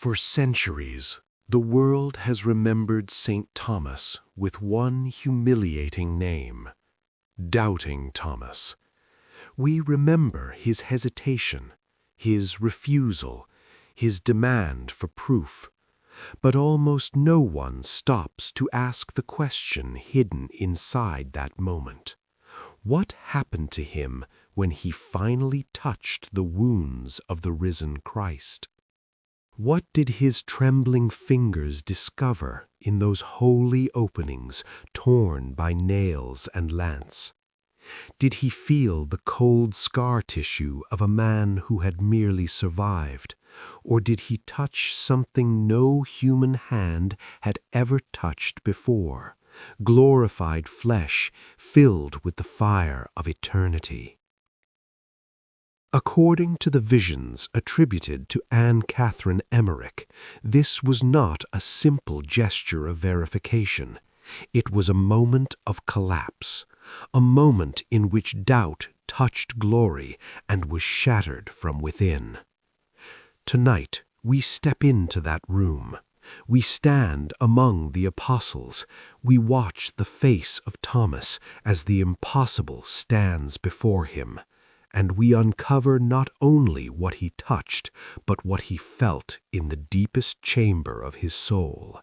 For centuries, the world has remembered St. Thomas with one humiliating name, Doubting Thomas. We remember his hesitation, his refusal, his demand for proof. But almost no one stops to ask the question hidden inside that moment. What happened to him when he finally touched the wounds of the risen Christ? What did his trembling fingers discover in those holy openings torn by nails and lance? Did he feel the cold scar tissue of a man who had merely survived, or did he touch something no human hand had ever touched before, glorified flesh filled with the fire of eternity? According to the visions attributed to Anne Catherine Emmerich, this was not a simple gesture of verification. It was a moment of collapse, a moment in which doubt touched glory and was shattered from within. Tonight, we step into that room. We stand among the apostles. We watch the face of Thomas as the impossible stands before him. And we uncover not only what he touched, but what he felt in the deepest chamber of his soul.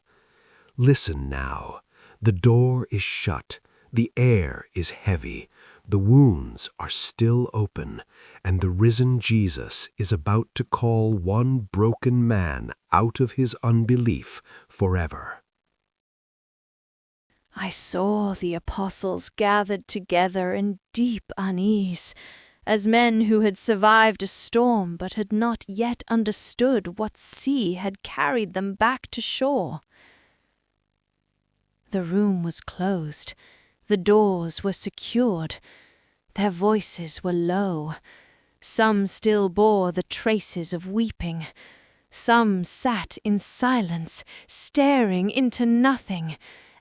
Listen now. The door is shut. The air is heavy. The wounds are still open. And the risen Jesus is about to call one broken man out of his unbelief forever. I saw the apostles gathered together in deep unease, as men who had survived a storm but had not yet understood what sea had carried them back to shore. The room was closed, the doors were secured, their voices were low. Some still bore the traces of weeping, some sat in silence, staring into nothing,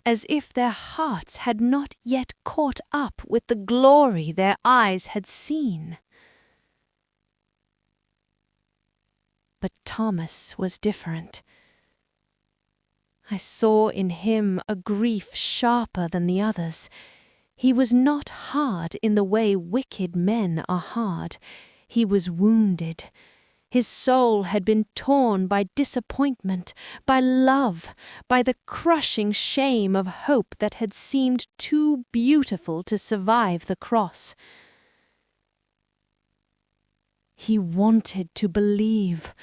as if their hearts had not yet caught up with the glory their eyes had seen. But Thomas was different. I saw in him a grief sharper than the others. He was not hard in the way wicked men are hard. He was wounded. His soul had been torn by disappointment, by love, by the crushing shame of hope that had seemed too beautiful to survive the cross. He wanted to believe.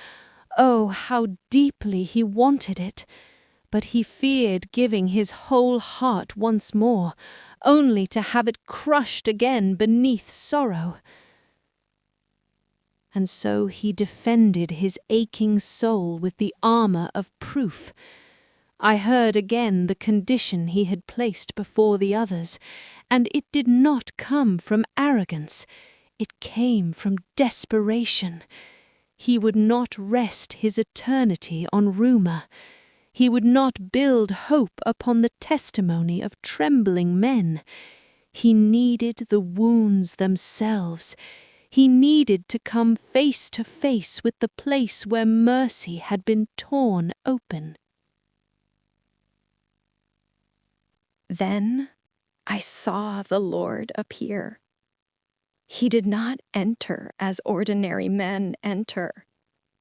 Oh, how deeply he wanted it! But he feared giving his whole heart once more, only to have it crushed again beneath sorrow. And so he defended his aching soul with the armor of proof. I heard again the condition he had placed before the others, and it did not come from arrogance. It came from desperation. He would not rest his eternity on rumor. He would not build hope upon the testimony of trembling men. He needed the wounds themselves. He needed to come face to face with the place where mercy had been torn open. Then I saw the Lord appear. He did not enter as ordinary men enter.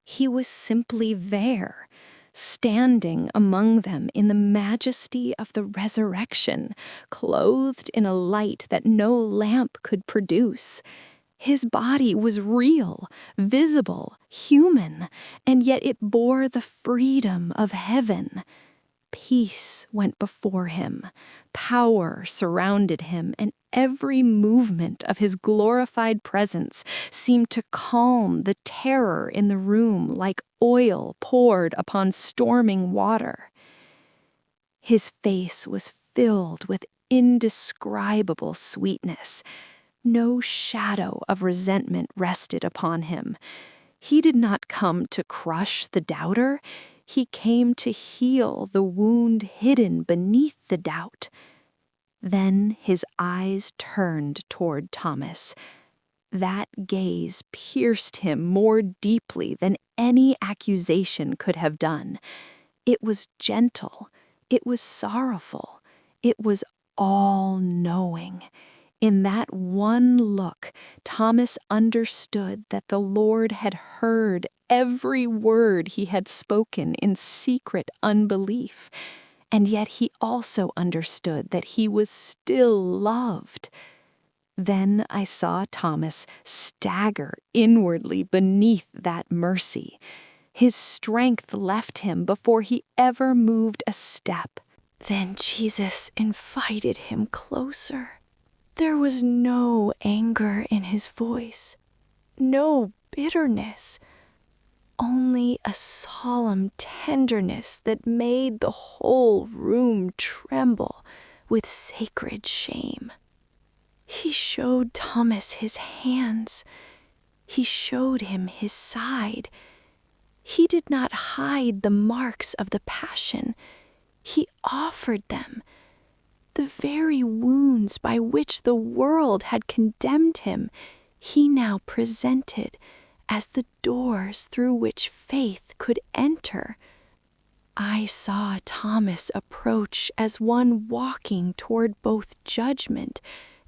He was simply there, standing among them in the majesty of the resurrection, clothed in a light that no lamp could produce. His body was real, visible, human, and yet it bore the freedom of heaven. Peace went before him, power surrounded him, and every movement of his glorified presence seemed to calm the terror in the room like oil poured upon storming water. His face was filled with indescribable sweetness. No shadow of resentment rested upon him. He did not come to crush the doubter. He came to heal the wound hidden beneath the doubt. Then his eyes turned toward Thomas. That gaze pierced him more deeply than any accusation could have done. It was gentle. It was sorrowful. It was all-knowing. In that one look, Thomas understood that the Lord had heard every word he had spoken in secret unbelief, and yet he also understood that he was still loved. Then I saw Thomas stagger inwardly beneath that mercy. His strength left him before he ever moved a step. Then Jesus invited him closer. There was no anger in his voice, no bitterness, only a solemn tenderness that made the whole room tremble with sacred shame. He showed Thomas his hands. He showed him his side. He did not hide the marks of the passion. He offered them. The very wounds by which the world had condemned him, he now presented as the doors through which faith could enter. I saw Thomas approach as one walking toward both judgment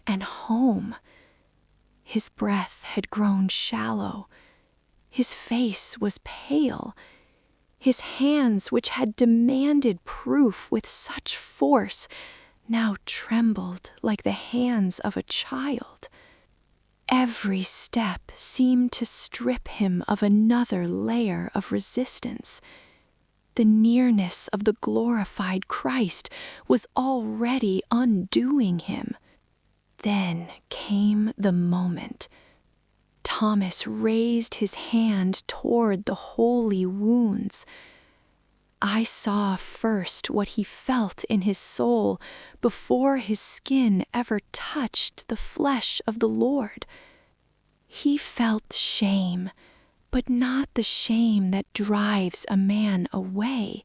and home. His breath had grown shallow. His face was pale. His hands, which had demanded proof with such force, now trembled like the hands of a child. Every step seemed to strip him of another layer of resistance. The nearness of the glorified Christ was already undoing him. Then came the moment. Thomas raised his hand toward the holy wounds. I saw first what he felt in his soul before his skin ever touched the flesh of the Lord. He felt shame, but not the shame that drives a man away.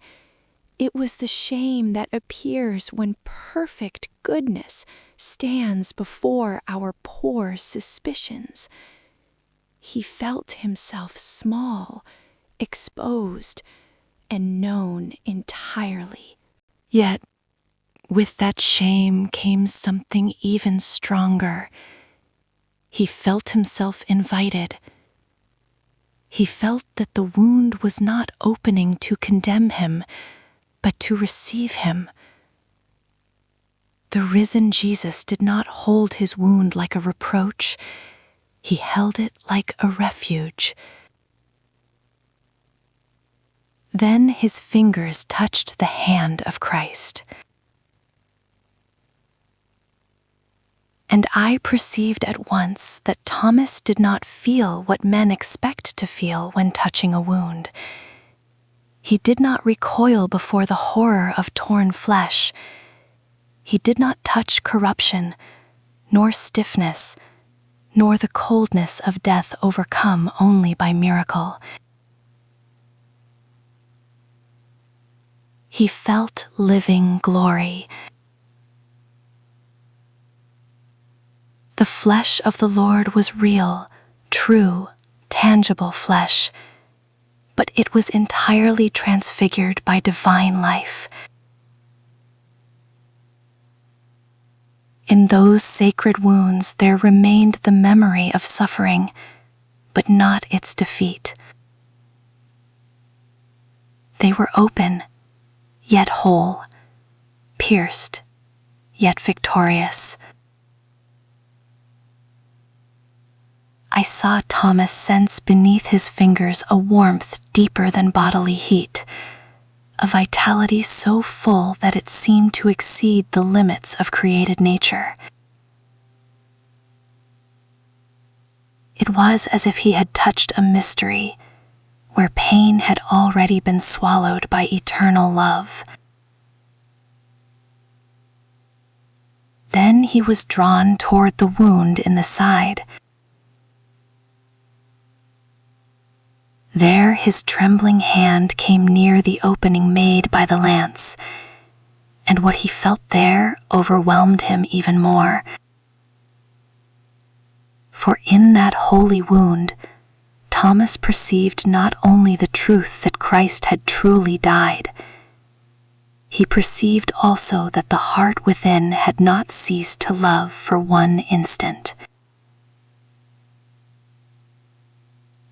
It was the shame that appears when perfect goodness stands before our poor suspicions. He felt himself small, exposed, and known entirely. Yet, with that shame came something even stronger. He felt himself invited. He felt that the wound was not opening to condemn him, but to receive him. The risen Jesus did not hold his wound like a reproach. He held it like a refuge. Then his fingers touched the hand of Christ. And I perceived at once that Thomas did not feel what men expect to feel when touching a wound. He did not recoil before the horror of torn flesh. He did not touch corruption, nor stiffness, nor the coldness of death overcome only by miracle. He felt living glory. The flesh of the Lord was real, true, tangible flesh, but it was entirely transfigured by divine life. In those sacred wounds there remained the memory of suffering, but not its defeat. They were open, yet whole, pierced, yet victorious. I saw Thomas sense beneath his fingers a warmth deeper than bodily heat, a vitality so full that it seemed to exceed the limits of created nature. It was as if he had touched a mystery, where pain had already been swallowed by eternal love. Then he was drawn toward the wound in the side. There his trembling hand came near the opening made by the lance, and what he felt there overwhelmed him even more. For in that holy wound, Thomas perceived not only the truth that Christ had truly died, he perceived also that the heart within had not ceased to love for one instant.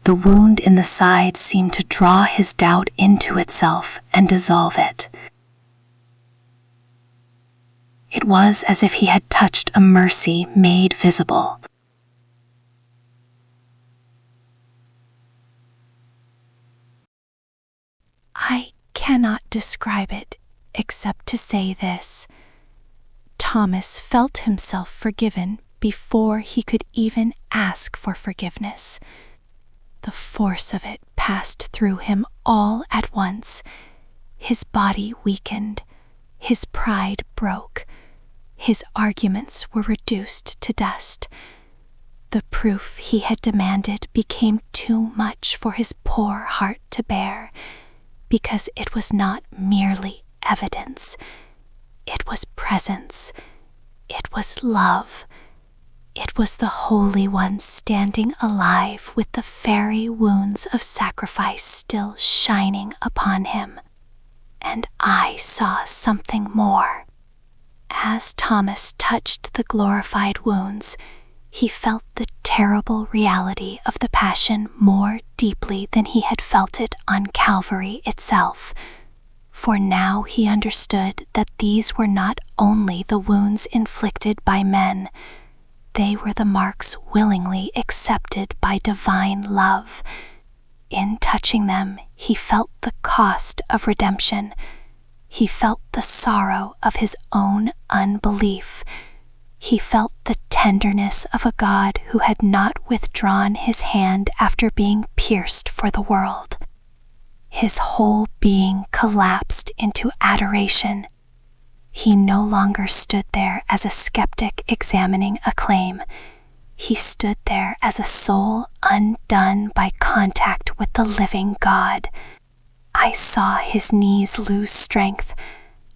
The wound in the side seemed to draw his doubt into itself and dissolve it. It was as if he had touched a mercy made visible. I cannot describe it except to say this: Thomas felt himself forgiven before he could even ask for forgiveness. The force of it passed through him all at once. His body weakened, his pride broke, his arguments were reduced to dust. The proof he had demanded became too much for his poor heart to bear, because it was not merely evidence, it was presence, it was love. It was the Holy One standing alive with the fairy wounds of sacrifice still shining upon him. And I saw something more. As Thomas touched the glorified wounds, he felt the terrible reality of the passion more deeply than he had felt it on Calvary itself. For now he understood that these were not only the wounds inflicted by men, they were the marks willingly accepted by divine love. In touching them, he felt the cost of redemption. He felt the sorrow of his own unbelief. He felt the tenderness of a God who had not withdrawn his hand after being pierced for the world. His whole being collapsed into adoration. He no longer stood there as a skeptic examining a claim. He stood there as a soul undone by contact with the living God. I saw his knees lose strength.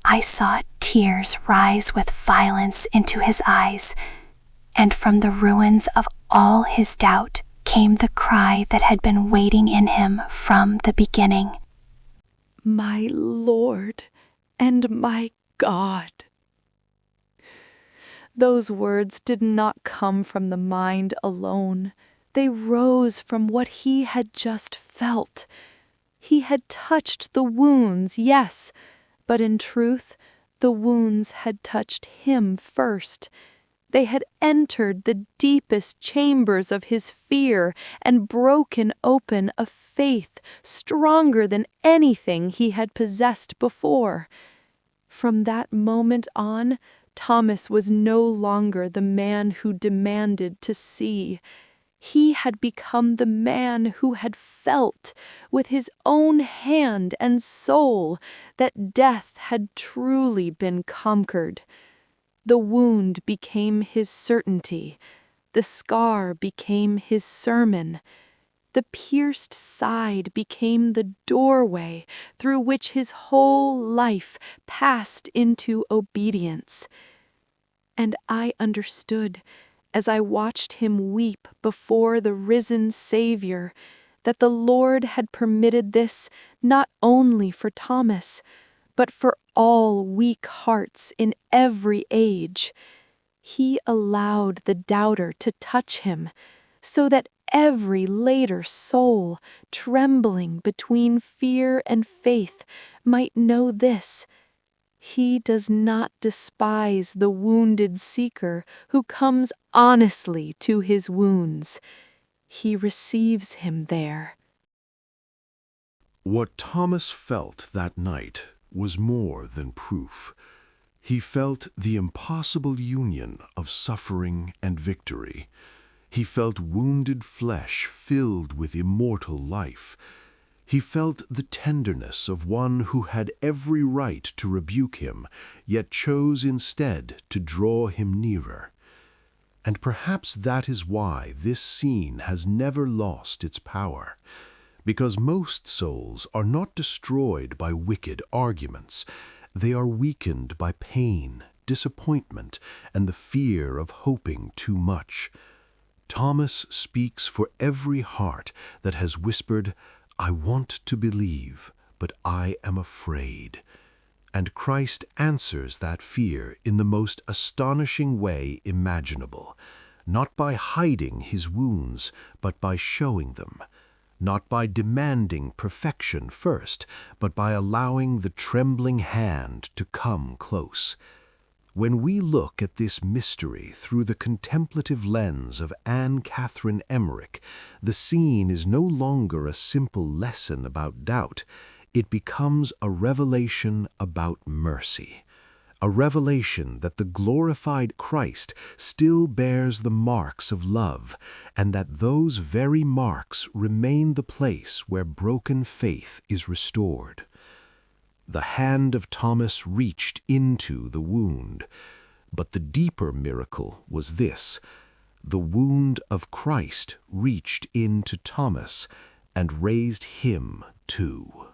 I saw tears rise with violence into his eyes. And from the ruins of all his doubt came the cry that had been waiting in him from the beginning. My Lord and my God. Those words did not come from the mind alone. They rose from what he had just felt. He had touched the wounds, yes, but in truth, the wounds had touched him first. They had entered the deepest chambers of his fear and broken open a faith stronger than anything he had possessed before. From that moment on, Thomas was no longer the man who demanded to see. He had become the man who had felt with his own hand and soul that death had truly been conquered. The wound became his certainty. The scar became his sermon. The pierced side became the doorway through which his whole life passed into obedience. And I understood, as I watched him weep before the risen Savior, that the Lord had permitted this not only for Thomas, but for all weak hearts in every age. He allowed the doubter to touch him, so that every later soul, trembling between fear and faith, might know this: He does not despise the wounded seeker who comes honestly to his wounds. He receives him there. What Thomas felt that night was more than proof. He felt the impossible union of suffering and victory. He felt wounded flesh filled with immortal life. He felt the tenderness of one who had every right to rebuke him, yet chose instead to draw him nearer. And perhaps that is why this scene has never lost its power, because most souls are not destroyed by wicked arguments. They are weakened by pain, disappointment, and the fear of hoping too much. Thomas speaks for every heart that has whispered, "I want to believe, but I am afraid." And Christ answers that fear in the most astonishing way imaginable, not by hiding his wounds, but by showing them, not by demanding perfection first, but by allowing the trembling hand to come close. When we look at this mystery through the contemplative lens of Anne Catherine Emmerich, the scene is no longer a simple lesson about doubt. It becomes a revelation about mercy, a revelation that the glorified Christ still bears the marks of love, and that those very marks remain the place where broken faith is restored. The hand of Thomas reached into the wound, but the deeper miracle was this: the wound of Christ reached into Thomas and raised him too.